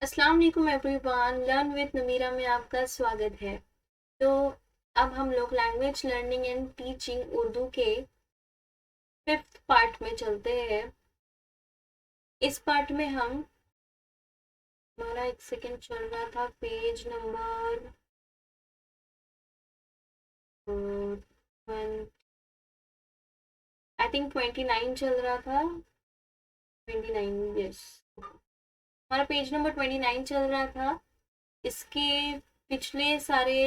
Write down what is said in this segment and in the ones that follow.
السلام علیکم every one, learn with Namira میں آپ کا سواگت ہے۔ تو اب ہم لوگ language learning and teaching Urdu کے 5th پارٹ میں چلتے ہیں۔ اس پارٹ میں ہمارا ایک سیکنڈ چل رہا تھا، پیج نمبر آئی تھنک 29 چل رہا تھا۔ 29، یس، ہمارا پیج نمبر 29 چل رہا تھا۔ اس کے پچھلے سارے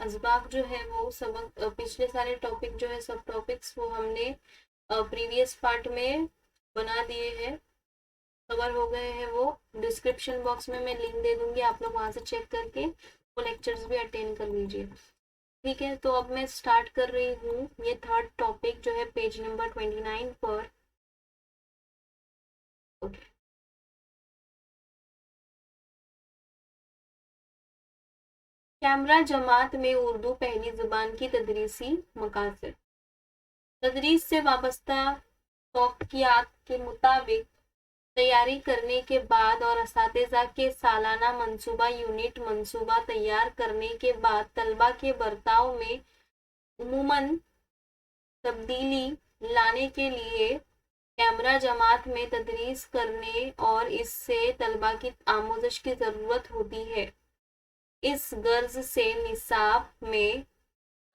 اسباق جو ہے وہ سبق، پچھلے سارے ٹاپک جو ہے سب ٹاپکس وہ ہم نے پریویس پارٹ میں بنا دیے ہیں، کور ہو گئے ہیں۔ وہ ڈسکرپشن باکس میں لنک دے دوں گی، آپ لوگ وہاں سے چیک کر کے وہ لیکچرز بھی اٹینڈ کر لیجیے، ٹھیک ہے۔ تو اب میں اسٹارٹ کر رہی ہوں یہ تھرڈ ٹاپک جو ہے پیج نمبر 29 پر۔ کیمرہ جماعت میں اردو پہلی زبان کی تدریسی مقاصد۔ تدریس سے وابستہ توقعات کے مطابق تیاری کرنے کے بعد اور اساتذہ کے سالانہ منصوبہ یونٹ منصوبہ تیار کرنے کے بعد طلبہ کے برتاؤ میں عموماً تبدیلی لانے کے لیے کیمرہ جماعت میں تدریس کرنے اور اس سے طلبہ کی آموزش کی ضرورت ہوتی ہے۔ اس غرض سے نصاب میں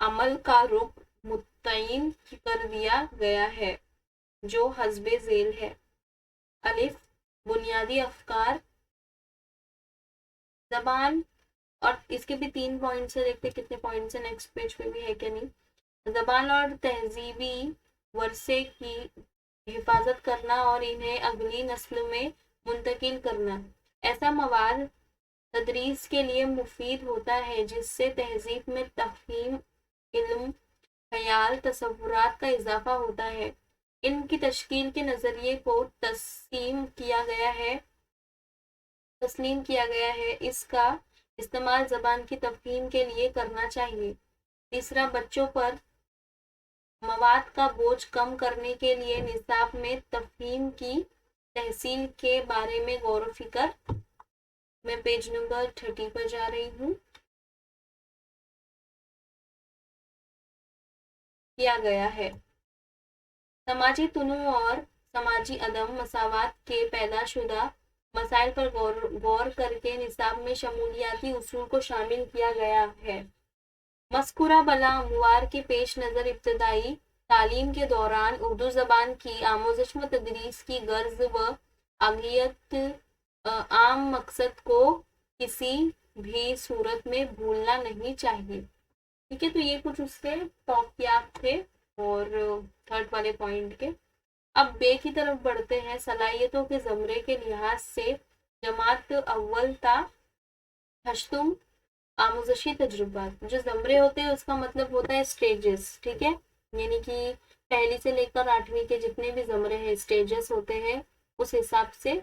عمل کا رخ متعین کر دیا گیا ہے جو حسب ذیل ہے۔ الف، بنیادی افکار زبان، اور اس کے بھی 3 پوائنٹس ہیں، دیکھتے کتنے پوائنٹس ہیں نیکسٹ پیج پہ بھی ہے کہ نہیں۔ زبان اور تہذیبی ورثے کی حفاظت کرنا اور انہیں اگلی نسل میں منتقل کرنا۔ ایسا مواد تدریس کے لیے مفید ہوتا ہے جس سے تہذیب میں تفہیم، علم، خیال، تصورات کا اضافہ ہوتا ہے۔ ان کی تشکیل کے نظریے کو تسلیم کیا گیا ہے، اس کا استعمال زبان کی تفہیم کے لیے کرنا چاہیے۔ تیسرا، بچوں پر مواد کا بوجھ کم کرنے کے لیے نصاب میں تفہیم کی تحصیل کے بارے میں غور و فکر، میں پیج نمبر 30 پر جا رہی ہوں، کیا گیا ہے۔ سماجی تنوع اور سماجی عدم مساوات کے پیدا شدہ مسائل پر غور کر کے نصاب میں شمولیاتی اصول کو شامل کیا گیا ہے۔ مذکورہ بلاموار کے پیش نظر ابتدائی تعلیم کے دوران اردو زبان کی آموزش و تدریس کی غرض و آگہیت عام مقصد کو کسی بھی صورت میں بھولنا نہیں چاہیے، ٹھیک ہے۔ تو یہ کچھ اس کے توقعات تھے اور تھرڈ والے پوائنٹ کے۔ اب بے کی طرف بڑھتے ہیں۔ صلاحیتوں کے زمرے کے لحاظ سے جماعت اول تا ہشتم آموزشی تجربات، جو زمرے ہوتے ہیں اس کا مطلب ہوتا ہے سٹیجز، ٹھیک ہے، یعنی کہ پہلی سے لے کر 8ویں کے جتنے بھی زمرے ہیں، سٹیجز ہوتے ہیں، اس حساب سے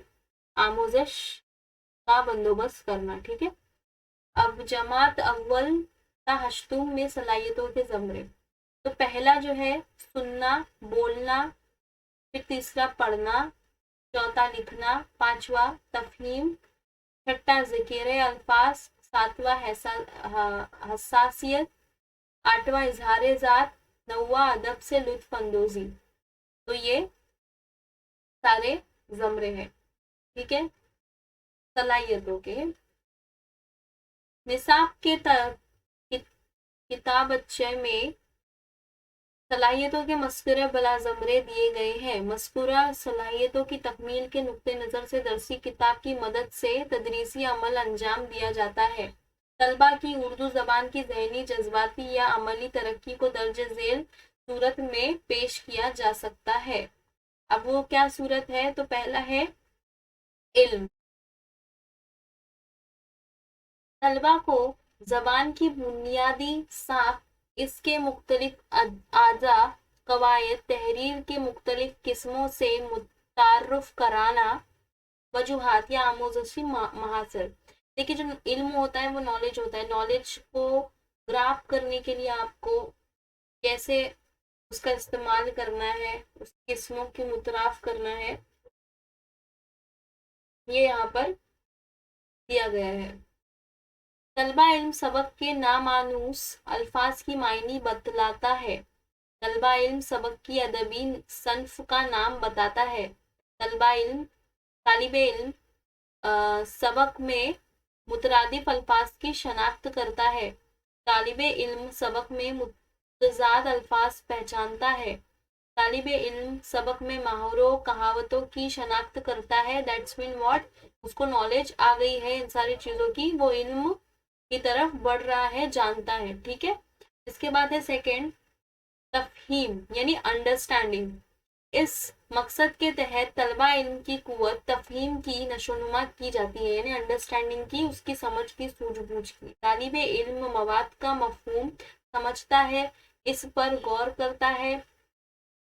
آموزش کا بندوبست کرنا، ٹھیک ہے۔ اب جماعت اول تا ہشتم میں صلاحیتوں کے زمرے، تو پہلا جو ہے سننا، بولنا، پھر تیسرا پڑھنا، چوتھا لکھنا، پانچواں تفہیم، چھٹا ذخیر الفاظ، ساتواں حساسیت، آٹھواں اظہار ذات، نواں ادب سے لطف اندوزی۔ تو یہ سارے زمرے ہیں، ٹھیک ہے، صلاحیتوں کے۔ نصاب کے کتابچے میں صلاحیتوں کے مذکورہ بلا زمرے دیے گئے ہیں۔ مذکورہ صلاحیتوں کی تکمیل کے نقطہ نظر سے درسی کتاب کی مدد سے تدریسی عمل انجام دیا جاتا ہے۔ طلبہ کی اردو زبان کی ذہنی، جذباتی یا عملی ترقی کو درج ذیل صورت میں پیش کیا جا سکتا ہے۔ اب وہ کیا صورت ہے؟ تو پہلا ہے علم۔ طلبہ کو زبان کی بنیادی ساخت، اس کے مختلف اعضاء، قواعد، تحریر کے مختلف قسموں سے متعارف کرانا، وجوہات یا آموزشی محاصر۔ دیکھیے جو علم ہوتا ہے وہ نالج ہوتا ہے، نالج کو گراف کرنے کے لیے آپ کو کیسے اس کا استعمال کرنا ہے، اس قسموں کی متعارف کرنا ہے، یہ یہاں پر दिया गया है। तलबा इल्म सबक के नामानूस अल्फाज की मायनी बतलाता है। तलबा इल्म सबक की अदबी सन्फ का नाम बताता है। तलबा इल्म तालिब इल्म सबक में मुतरादिफ अल्फाज की शनाख्त करता है। तालिब इल्म सबक में मुतजाद अल्फाज पहचानता है। तालिब इल्म सबक में मुहावरों कहावतों की शनाख्त करता है। दैट्स मीन व्हाट, उसको नॉलेज आ गई है इन सारी चीज़ों की, वो इल्म की तरफ बढ़ रहा है, जानता है। ठीक है, इसके बाद है सेकेंड तफहीम यानी अंडरस्टैंडिंग। इस मकसद के तहत तलबा इल्म की कुव्वत तफहीम की नशोनुमा की जाती है, यानी अंडरस्टैंडिंग की, उसकी समझ की, सूझबूझ की। तालिब इल्म मवाद का मफहूम समझता है, इस पर गौर करता है,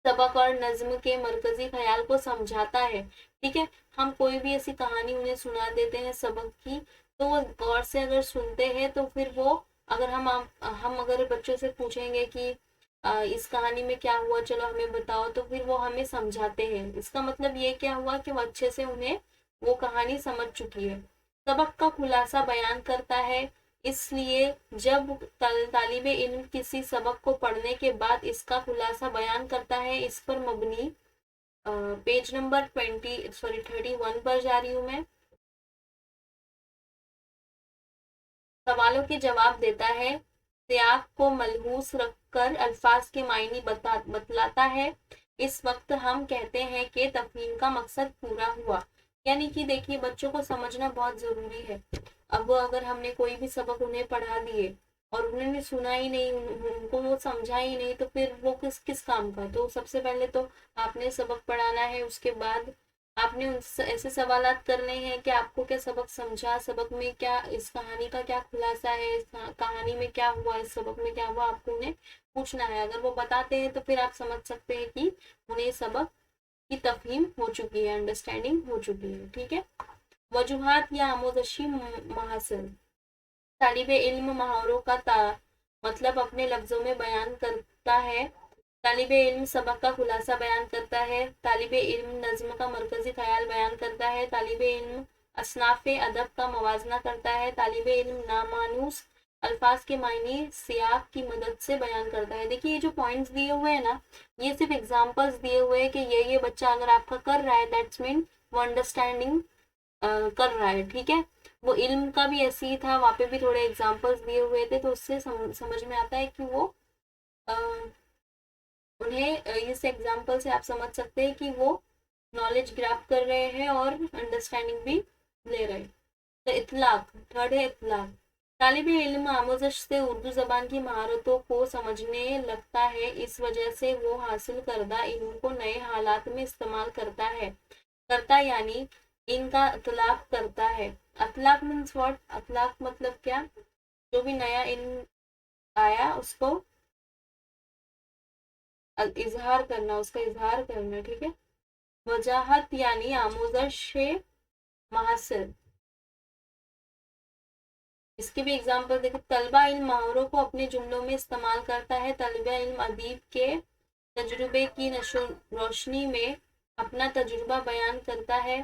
सबक और नज्म के मरकजी ख्याल को समझाता है। ठीक है, हम कोई भी ऐसी कहानी उन्हें सुना देते हैं सबक की, तो वो गौर से अगर सुनते हैं तो फिर वो, अगर हम अगर बच्चों से पूछेंगे कि इस कहानी में क्या हुआ, चलो हमें बताओ, तो फिर वो हमें समझाते हैं। इसका मतलब ये क्या हुआ कि वो अच्छे से उन्हें वो कहानी समझ चुकी है। सबक का खुलासा बयान करता है, इसलिए जब तालिब इल्म किसी सबक को पढ़ने के बाद इसका खुलासा बयान करता है, इस पर मबनी पेज नंबर 31 पर जा रही हूँ मैं, सवालों के जवाब देता है, सियाक को मलहूस रखकर अल्फाज के मायनी बतलाता है। इस वक्त हम कहते हैं कि तफहीम का मकसद पूरा हुआ। यानी कि देखिए, बच्चों को समझना बहुत ज़रूरी है। अब अगर हमने कोई भी सबक उन्हें पढ़ा दिए और उन्होंने सुना ही नहीं, उनको वो समझा ही नहीं, तो फिर वो किस किस काम का। तो सबसे पहले तो आपने सबक पढ़ाना है, उसके बाद आपने उनसे ऐसे सवालात करने हैं कि आपको क्या सबक समझा, सबक में क्या, इस कहानी का क्या खुलासा है, इस कहानी में क्या हुआ, इस सबक में क्या हुआ, आपको उन्हें पूछना है। अगर वो बताते हैं तो फिर आप समझ सकते हैं कि उन्हें सबक की तफहीम हो चुकी है, अंडरस्टैंडिंग हो चुकी है। ठीक है, वजूहात या आमोदशी महासिल। तालिब इल्म मुहावरों का मतलब अपने लफ्जों में बयान करता है। तालिब इल्म सबक का खुलासा बयान करता है। तालिब इल्म नज्म का मरकजी ख्याल बयान करता है। तालिब इल्म असनाफ अदब का मवाजना करता है। तालिब इल्म नामानूस अल्फाज के मायने सियाक की मदद से बयान करता है। देखिए, ये जो पॉइंट्स दिए हुए हैं ना, ये सिर्फ एग्जांपल्स दिए हुए हैं कि ये बच्चा अगर आपका कर रहा है, दैट्स मीन वो अंडरस्टैंडिंग कर रहा है। ठीक है, वो इल्म का भी ऐसे ही था, वहाँ पे भी थोड़े एग्जांपल्स दिए हुए थे, तो उससे समझ में आता है कि वो उन्हें इस एग्जाम्पल से आप समझ सकते हैं कि वो नॉलेज ग्रैब कर रहे हैं और अंडरस्टैंडिंग भी ले रहे हैं। तो इतलाक, थर्ड है इतलाक। तालिब इल्म आमोजश से उर्दू जबान की महारतों को समझने लगता है, इस वजह से वो हासिल करदा इल्म को नए हालात में इस्तेमाल करता यानी इनका इतलाक करता है। अतलाक मीन्स व्हाट, अतलाक मतलब क्या, जो भी नया इल्म आया उसको इजहार करना, उसका इजहार करना। ठीक है, वजाहत यानी आमोजश महासिल। इसके भी एग्जाम्पल देखिए, तलबा इल्म मुहावरों को अपने जुमलों में इस्तेमाल करता है। तलबा इल्म अदीब के तजुर्बे की रोशनी में अपना तजुर्बा बयान करता है।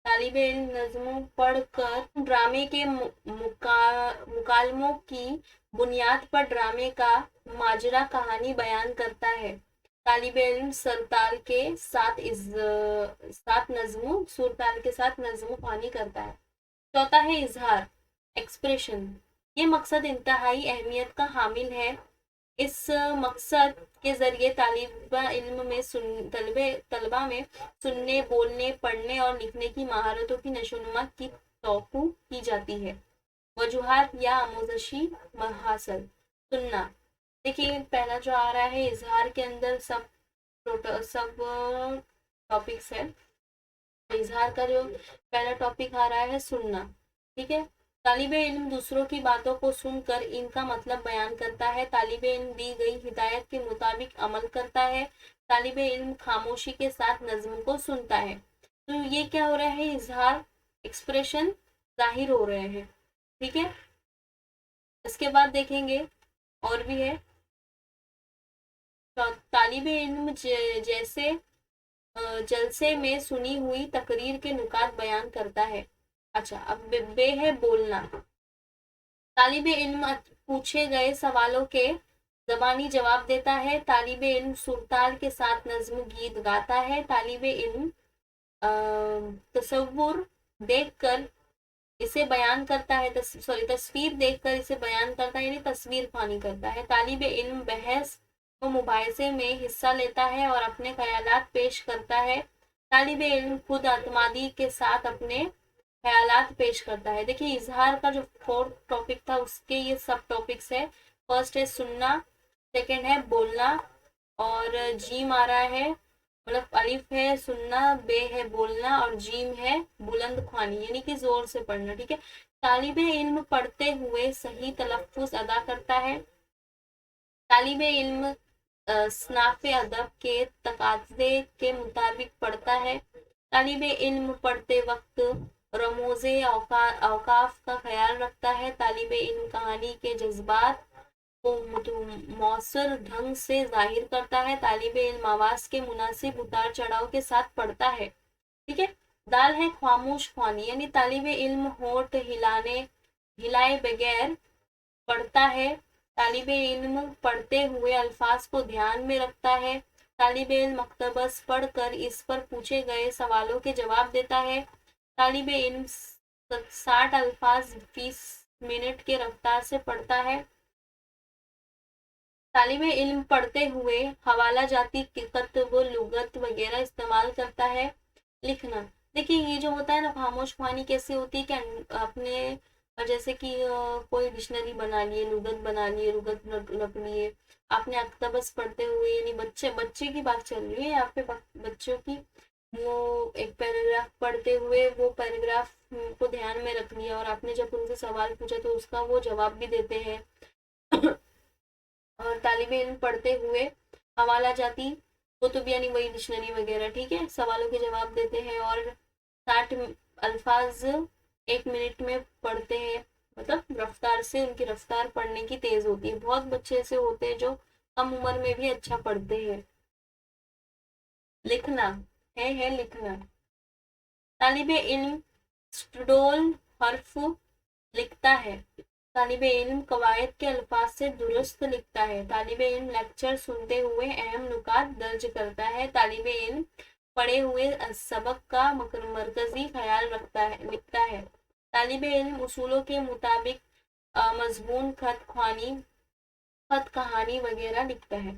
तालिब इल्म नज़्मों पढ़कर ड्रामे के मुकालमों की बुनियाद पर ड्रामे का माजरा कहानी बयान करता है। तालिब इल्म सरताल के साथ नज़्मों सुरताल के साथ नज़्मों पानी करता है। चौथा है इजहार, एक्सप्रेशन। ये मकसद इंतहाई अहमियत का हामिल है। इस मकसद के जरिए तालिबा इल्म में तलबा में सुनने, बोलने, पढ़ने और लिखने की महारतों की नशोनुमा की तौक़ु की जाती है। वजूहात या आमोजशी महासल। सुनना, देखिए पहला जो आ रहा है इजहार के अंदर सब टॉपिक्स है। इजहार का जो पहला टॉपिक आ रहा है सुनना। ठीक है, तालिब इल्म दूसरों की बातों को सुनकर इनका मतलब बयान करता है। तालिब इल्म दी गई हिदायत के मुताबिक अमल करता है। तालिब इल्म खामोशी के साथ नज्म को सुनता है। तो ये क्या हो रहा है, इजहार, एक्सप्रेशन जाहिर हो रहे हैं। ठीक है, इसके बाद देखेंगे और भी है। तो तालिब इल्म जैसे जलसे में सुनी हुई तकरीर के नुकात बयान करता है। अच्छा, अब बे है बोलना। तालिब इल्म पूछे गए सवालों के ज़बानी जवाब देता है। तालिब इल्म सुरताल के साथ नज़्म गीत गाता है। तालिब इल्म तसव्वुर देखकर इसे बयान करता है, तस्वीर देखकर इसे बयान करता है, यानी तस्वीर ख़्वानी करता है। तालिब इल्म बहस व मुबाहिसे में हिस्सा लेता है और अपने ख़यालात पेश करता है। तालिब इल्म खुद अतमादी के साथ अपने ख्यालात पेश करता है। देखिए इजहार का जो फोर्थ टॉपिक था उसके ये सब टॉपिक्स है। फर्स्ट है सुनना, सेकंड है बोलना, और जीम आ रहा है, मतलब अलिफ है सुनना, बे है बोलना, और जीम है बुलंद ख्वानी, यानी कि जोर से पढ़ना। ठीक है। तालिबे इल्म पढ़ते हुए सही तलफ्फुज अदा करता है। तालिबे इल्म स्नाफ़े अदब के तकाज़े के मुताबिक पढ़ता है। तालिबे इल्म पढ़ते वक्त रमूज़े औकाफ का ख्याल रखता है। तालिबे इल्म कहानी के जज्बात को मौसर ढंग से जाहिर करता है। तालिबे इल्म आवाज़ के मुनासिब उतार चढ़ाव के साथ पढ़ता है। ठीक है। दाल है खामोश ख्वानी, यानी तालिबे इल्म होठ हिलाए बगैर पढ़ता है। तालिबे इल्म पढ़ते हुए अल्फाज को ध्यान में रखता है। तालिबे इल्म मकतबस पढ़ कर इस पर पूछे गए सवालों के जवाब देता है। तालिबे इल्म 60 अल्फाज 20 मिनट के रफ्तार से पढ़ता है। तालिबे इल्म पढ़ते हुए हवाला जाती कितब लुगत वगैरह इस्तेमाल करता है। लिखना, देखिए ये जो होता है ना खामोश ख्वानी कैसे होती है कि अपने जैसे कि कोई डिक्शनरी बना लिए, लुगत बना लिए, लुगत रख लिए, आपने अक्तबस पढ़ते हुए, यानी बच्चे बच्चे की बात चल रही है यहाँ पे, बच्चों की, वो एक पैराग्राफ पढ़ते हुए वो पैराग्राफ को ध्यान में रख लिया और आपने जब उनसे सवाल पूछा तो उसका वो जवाब भी देते हैं। और तालिबे इल्म पढ़ते हुए हवाला जाती कुतुब यानी वही डिक्शनरी वगैरह, ठीक है, सवालों के जवाब देते हैं और 60 अल्फाज 1 मिनट में पढ़ते हैं, मतलब रफ्तार से, उनकी रफ्तार पढ़ने की तेज होती है। बहुत बच्चे ऐसे होते हैं जो कम उम्र में भी अच्छा पढ़ते हैं। लिखना है लिखना। तालिबे इल्म स्टूडोल हर्फ लिखता है। तालिबे इल्म कवायद के अल्फाज से दुरुस्त लिखता है। तालिबे इल्म लेक्चर सुनते हुए अहम नुकात दर्ज करता है। तालिबे इल्म पढ़े हुए सबक का मरकजी ख्याल रखता है, लिखता है। तालिबे इल्म उसूलों के मुताबिक मजमून खत कहानी वगैरह लिखता है।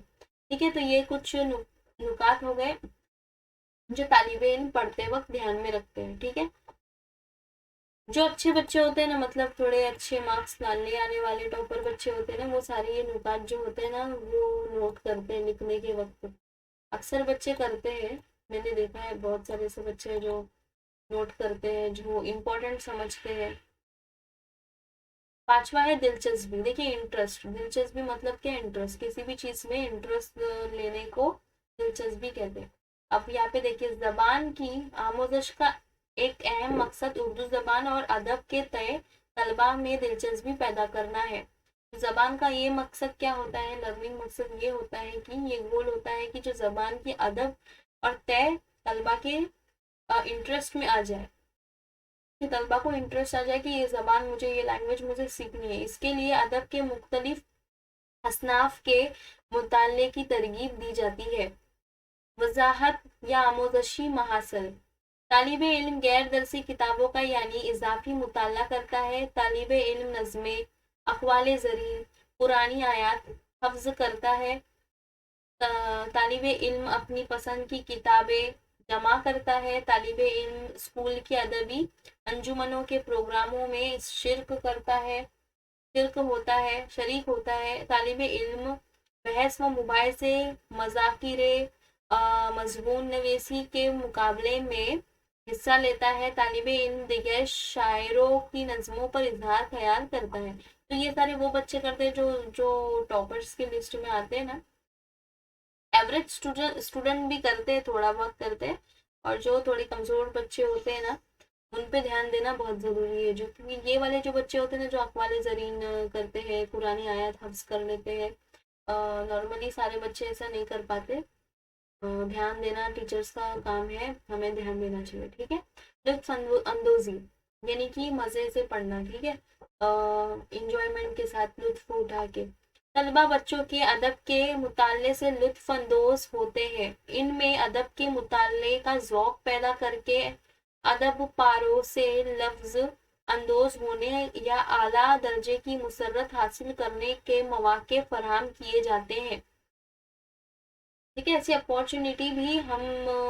ठीक है, तो ये कुछ नुकात हो गए जो तालिबे इल्म पढ़ते वक्त ध्यान में रखते हैं। ठीक है। जो अच्छे बच्चे होते हैं ना, मतलब थोड़े अच्छे मार्क्स ले आने वाले टॉपर बच्चे होते हैं ना, वो सारे ये नुकात जो होते हैं ना वो नोट करते हैं लिखने के वक्त। अक्सर बच्चे करते हैं, मैंने देखा है बहुत सारे ऐसे बच्चे हैं जो नोट करते हैं, जो इम्पोर्टेंट समझते हैं। पांचवा है दिलचस्पी। देखिए इंटरेस्ट, दिलचस्पी मतलब क्या, इंटरेस्ट, किसी भी चीज में इंटरेस्ट लेने को दिलचस्पी कहते हैं। अब यहाँ पे देखिए जबान की आमोजश का एक अहम मकसद उर्दू जबान और अदब के तय तलबा में दिलचस्पी पैदा करना है। जबान का ये मकसद क्या होता है, लर्निंग मकसद ये होता है कि ये गोल होता है कि जो जबान की अदब और तय तलबा के इंटरेस्ट में आ जाए, कि तलबा को इंटरेस्ट आ जाए कि ये ज़बान मुझे, ये लैंग्वेज मुझे सीखनी है। इसके लिए अदब के मुख्तलिफ असनाफ के मुताले की तरगीब दी जाती है। वजाहत या आमोजशी महासल। तालिब इल्म गैर दरसी किताबों का यानी इजाफी मुताला करता है। तालिब इल्म नज़्में, अक़वाल ज़रीन, पुरानी आयात हफ्ज़ करता है। तालिब इल्म अपनी पसंद की किताबें जमा करता है। तालिब इल्म स्कूल के अदबी अंजुमनों के प्रोग्रामों में शिरक करता है, शिरक होता है, शरीक होता है। तालिब इल्म बहस व मुबाहिसे, मज़ाकिरे, मज़मून नवीसी के मुकाबले में हिस्सा लेता है। तालिब इल्म दिगर शायरों की नज़मों पर इजहार ख्याल करता है। तो ये सारे वो बच्चे करते हैं जो जो टॉपर्स की लिस्ट में आते हैं ना। एवरेज स्टूडेंट भी करते हैं, थोड़ा बहुत करते हैं, और जो थोड़े कमज़ोर बच्चे होते हैं ना उन पे ध्यान देना बहुत ज़रूरी है। जो क्योंकि ये वाले जो बच्चे होते हैं ना जो अक़वाल ज़रीन करते हैं, पुरानी आयत हफ्ज़ कर लेते हैं, नॉर्मली सारे बच्चे ऐसा नहीं कर पाते। ध्यान देना टीचर्स का काम है, हमें ध्यान देना चाहिए। ठीक है। लुत्फ़ अंदोज़ी। یعنی کہ مزے سے پڑھنا، ٹھیک ہے، انجوائمنٹ کے ساتھ، لطف اٹھا کے۔ طلبہ بچوں کے ادب کے مطالعے سے لطف اندوز ہوتے ہیں، ان میں ادب کے مطالعے کا ذوق پیدا کر کے ادب پاروں سے لفظ اندوز ہونے یا اعلیٰ درجے کی مسرت حاصل کرنے کے مواقع فراہم کیے جاتے ہیں، ٹھیک ہے۔ ایسی اپارچونیٹی بھی ہم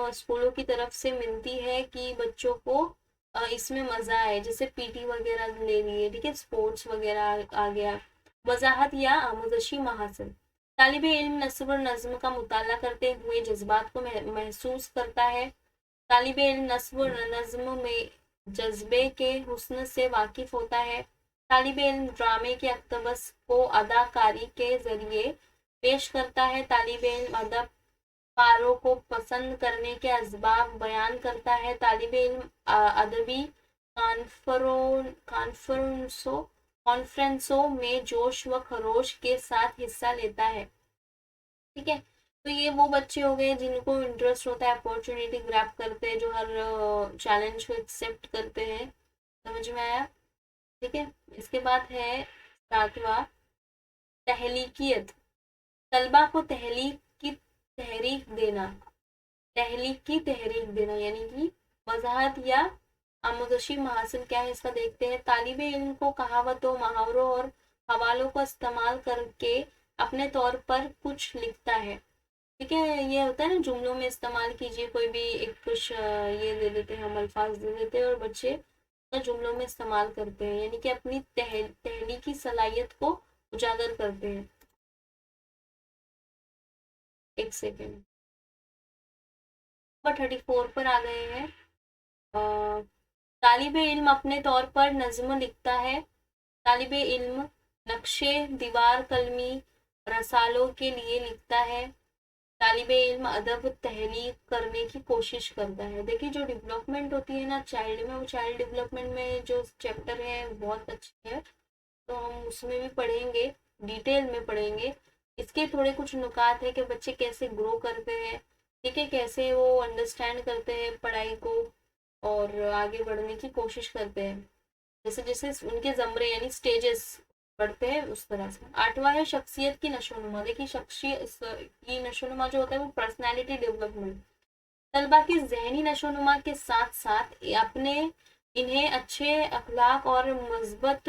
اسکولوں کی طرف سے ملتی ہے کہ بچوں کو اس میں مزہ آئے، جیسے پی ٹی وغیرہ لے لیے، ٹھیک ہے، اسپورٹس وغیرہ آ گیا۔ وضاحت یا آموزشی محاسن، طالب علم نثر و نظم کا مطالعہ کرتے ہوئے جذبات کو محسوس کرتا ہے، طالب علم نثر و نظم میں جذبے کے حسن سے واقف ہوتا ہے، طالب علم ڈرامے کے اقتباس کو اداکاری کے ذریعے پیش کرتا ہے، طالب علم ادب پاروں کو پسند کرنے کے اسباب بیان کرتا ہے، طالب علم ادبی کانفرنسوں میں جوش و خروش کے ساتھ حصہ لیتا ہے، ٹھیک ہے۔ تو یہ وہ بچے ہو گئے جن کو انٹرسٹ ہوتا ہے، اپورچونیٹی گریب کرتے ہیں، جو ہر چیلنج کو ایکسیپٹ کرتے ہیں، سمجھ میں آیا، ٹھیک ہے۔ اس کے بعد ہے 7واں تحلیقیت، طلبہ کو تحلیق کی تحریک دینا یعنی کہ وضاحت یا آموزشی محاسن کیا ہے اس کا دیکھتے ہیں۔ طالب علم کو کہاوتوں، محاوروں اور حوالوں کو استعمال کر کے اپنے طور پر کچھ لکھتا ہے، ٹھیک ہے۔ یہ ہوتا ہے نا جملوں میں استعمال کیجیے، کوئی بھی ایک کچھ یہ دے دیتے ہیں، ہم الفاظ دے دیتے ہیں اور بچے جملوں میں استعمال کرتے ہیں، یعنی کہ اپنی تحلیقی صلاحیت کو اجاگر کرتے ہیں۔ ایک سیکنڈ، نمبر 34 پر آ گئے ہیں۔ طالب علم اپنے طور پر نظم لکھتا ہے، طالب علم نقشے دیوار قلمی رسالوں کے لیے لکھتا ہے، طالب علم ادب تحلیق کرنے کی کوشش کرتا ہے۔ دیکھیے جو ڈیولپمنٹ ہوتی ہے نا چائلڈ میں، وہ چائلڈ ڈیولپمنٹ میں جو چیپٹر ہے بہت اچھی ہے، تو ہم اس میں بھی پڑھیں گے، ڈیٹیل میں پڑھیں گے۔ اس کے تھوڑے کچھ نکات ہے کہ بچے کیسے گرو کرتے ہیں، ٹھیک ہے، کیسے وہ انڈرسٹینڈ کرتے ہیں پڑھائی کو اور آگے بڑھنے کی کوشش کرتے ہیں، جیسے جیسے ان کے زمرے یعنی سٹیجز بڑھتے ہیں اس طرح سے۔ 8واں ہے شخصیت کی نشو نما، دیکھیے شخصیت کی نشو نما جو ہوتا ہے وہ پرسنالٹی ڈیولپمنٹ، طلبہ کی ذہنی نشو نما کے ساتھ ساتھ انہیں اچھے اخلاق اور مثبت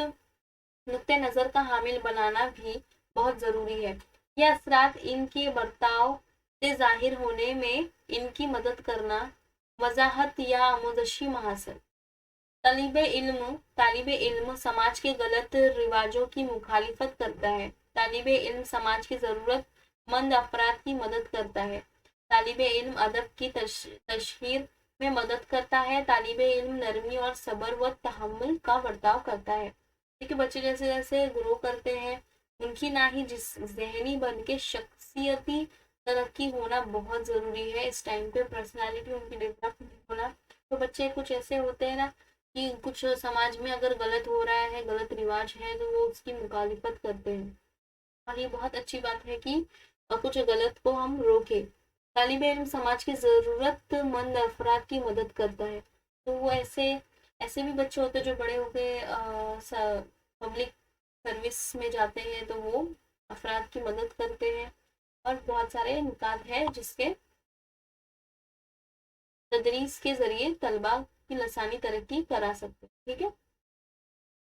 نقطۂ نظر کا حامل بنانا بھی بہت ضروری ہے۔ یہ اثرات ان کے برتاؤ سے ظاہر ہونے میں ان کی مدد کرنا۔ وضاحت یا آموزشی محاسن، طالب علم سماج کے غلط رواجوں کی مخالفت کرتا ہے، طالب علم سماج کی ضرورت مند افراد کی مدد کرتا ہے، طالب علم ادب کی تشہیر میں مدد کرتا ہے، طالب علم نرمی اور صبر و تحمل کا برتاؤ کرتا ہے، کیونکہ بچے جیسے جیسے گرو کرتے ہیں ان کی نہ ہی ذہنی بن کے شخصیتی ترقی ہونا بہت ضروری ہے اس ٹائم پہ، پرسنالٹی ان کی ڈیولپ ہونا۔ تو بچے کچھ ایسے ہوتے ہیں نا کہ کچھ سماج میں اگر غلط ہو رہا ہے، غلط رواج ہے، تو وہ اس کی مخالفت کرتے ہیں، اور یہ بہت اچھی بات ہے کہ کچھ غلط کو ہم روکیں۔ طالب علم سماج کے ضرورت مند افراد کی مدد کرتا ہے، تو وہ ایسے بھی بچے ہوتے ہیں جو بڑے ہو کے پبلک سروس میں جاتے ہیں، تو وہ افراد کی مدد کرتے ہیں، اور بہت سارے نکات ہیں جس کے تدریس کے ذریعے طلبہ کی لسانی ترقی کرا سکتے ہیں، ٹھیک ہے۔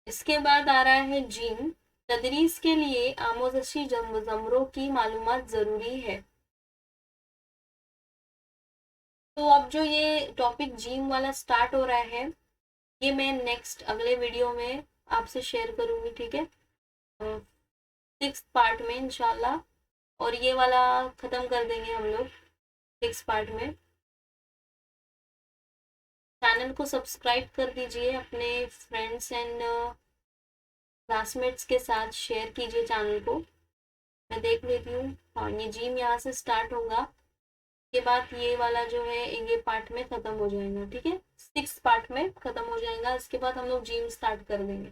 اس کے بعد آ رہا ہے جیم، تدریس کے لیے آموزشی زمروں کی معلومات ضروری ہے۔ تو اب جو یہ ٹاپک جیم والا سٹارٹ ہو رہا ہے، یہ میں نیکسٹ اگلے ویڈیو میں آپ سے شیئر کروں گی، ٹھیک ہے، 6 پارٹ میں انشاءاللہ، اور یہ والا ختم کر دیں گے ہم لوگ 6 پارٹ میں۔ چینل کو سبسکرائب کر دیجئے، اپنے فرینڈس اینڈ کلاس میٹس کے ساتھ شیئر کیجئے چینل کو۔ میں دیکھ لیتی ہوں، ہاں یہ جیم یہاں سے سٹارٹ ہوگا، کے بعد یہ والا جو ہے یہ پارٹ میں ختم ہو جائے گا، ٹھیک ہے، 6 پارٹ میں ختم ہو جائے گا۔ اس کے بعد ہم لوگ جیم سٹارٹ کر دیں گے،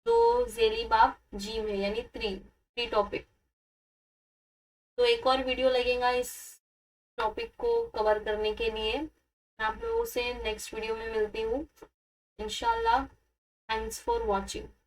تو ذیلی باب جیم ہے یعنی 3 ٹاپک، تو ایک اور ویڈیو لگے گا اس ٹاپک کو کور کرنے کے لیے۔ آپ لوگوں سے نیکسٹ ویڈیو میں ملتی ہوں۔ انشاءاللہ. Thanks for watching.